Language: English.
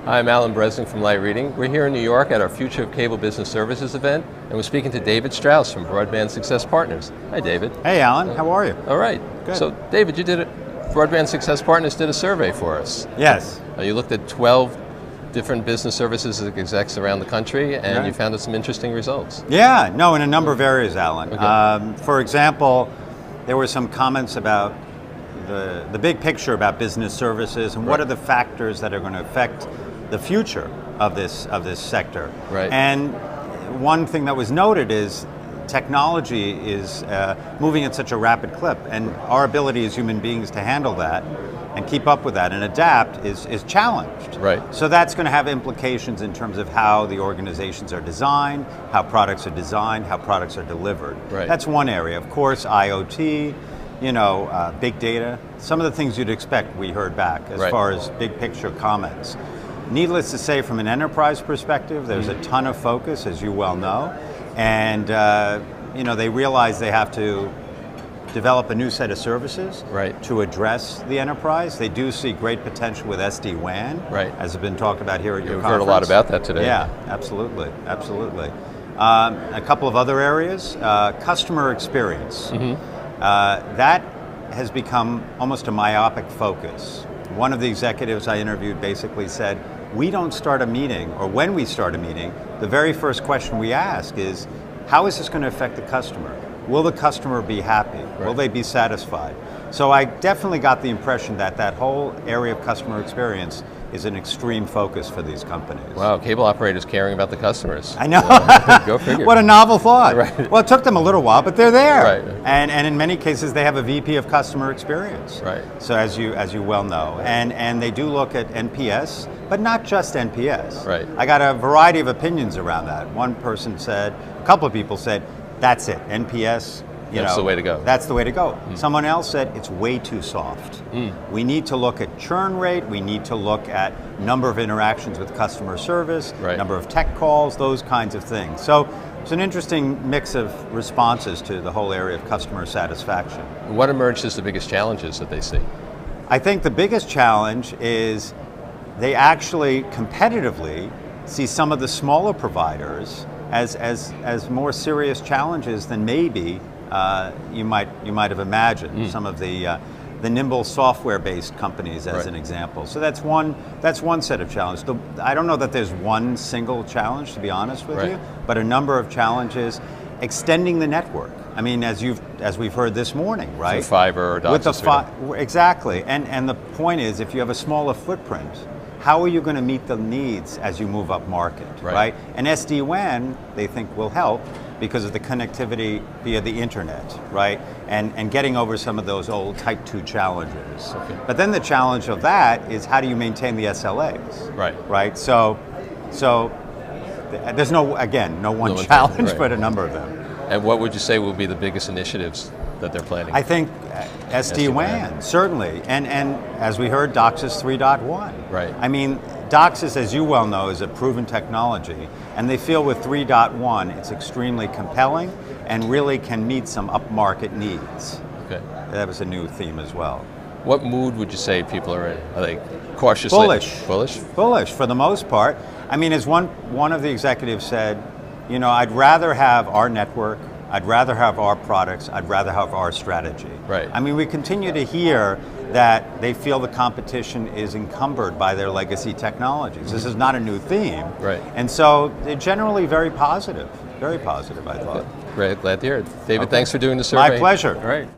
Hi, I'm Alan Bresnik from Light Reading. We're here in New York at our Future of Cable Business Services event, and we're speaking to David Strauss from Broadband Success Partners. Hi, David. Hey, Alan. How are you? All right. Good. So, David, Broadband Success Partners did a survey for us. Yes. You looked at 12 different business services execs around the country, and Right. you found some interesting results. Yeah, no, in a number of areas, Alan. Okay. For example, there were some comments about the big picture about business services and what Right. are the factors that are going to affect the future of this sector. Right. And one thing that was noted is technology is moving at such a rapid clip, and our ability as human beings to handle that and keep up with that and adapt is challenged. Right. So that's going to have implications in terms of how the organizations are designed, how products are designed, how products are delivered. Right. That's one area. Of course, IoT, big data, some of the things you'd expect we heard back as Right. far as big picture comments. Needless to say, from an enterprise perspective, there's a ton of focus, as you well know, and they realize they have to develop a new set of services Right. to address the enterprise. They do see great potential with SD-WAN, Right. as has been talked about here at your We've conference. heard a lot about that today. Yeah, absolutely, absolutely. A couple of other areas, customer experience. That has become almost a myopic focus. One of the executives I interviewed basically said, we don't start a meeting, or when we start a meeting, the very first question we ask is, how is this going to affect the customer? Will the customer be happy? Will Right. they be satisfied? So I definitely got the impression that that whole area of customer experience is an extreme focus for these companies. Wow, cable operators caring about the customers. I know. Go figure. What a novel thought. Right. Well, it took them a little while, but they're there. Right. And in many cases, they have a VP of customer experience. Right. So as you well know, and they do look at NPS, but not just NPS. Right. I got a variety of opinions around that. One person said, a couple of people said, that's it, NPS. That's the way to go. That's the way to go. Someone else said it's way too soft. We need to look at churn rate, we need to look at number of interactions with customer service, Right. number of tech calls, those kinds of things. So it's an interesting mix of responses to the whole area of customer satisfaction. What emerged as the biggest challenges that they see? I think the biggest challenge is they actually competitively see some of the smaller providers as more serious challenges than maybe you might have imagined. Some of the nimble software-based companies, as Right. an example. So that's one set of challenges. I don't know that there's one single challenge, to be honest with Right. you, but a number of challenges. Extending the network. I mean, as we've heard this morning, right? With fiber or With the DOCSIS 3.0. exactly. And the point is, if you have a smaller footprint, how are you going to meet the needs as you move up market, Right. right? And SD-WAN, they think, will help because of the connectivity via the internet, right? And getting over some of those old Type 2 challenges. Okay. But then the challenge of that is how do you maintain the SLAs? Right. Right? So there's no one one challenge, challenge, right. but a number of them. And what would you say will be the biggest initiatives that they're planning? I think SD-WAN, SD-WAN. certainly, and as we heard, DOCSIS 3.1. Right. I mean, DOCSIS, as you well know, is a proven technology, and they feel with 3.1 it's extremely compelling and really can meet some upmarket needs. Okay. That was a new theme as well. What mood would you say people are in? Are they cautiously Bullish. Bullish? Bullish for the most part. I mean, as one of the executives said, I'd rather have our network, I'd rather have our products, I'd rather have our strategy. Right. I mean, we continue to hear that they feel the competition is encumbered by their legacy technologies. This is not a new theme. Right. And so they're generally very positive, I thought. Great, glad to hear it. David, Okay. thanks for doing the survey. My pleasure. All right.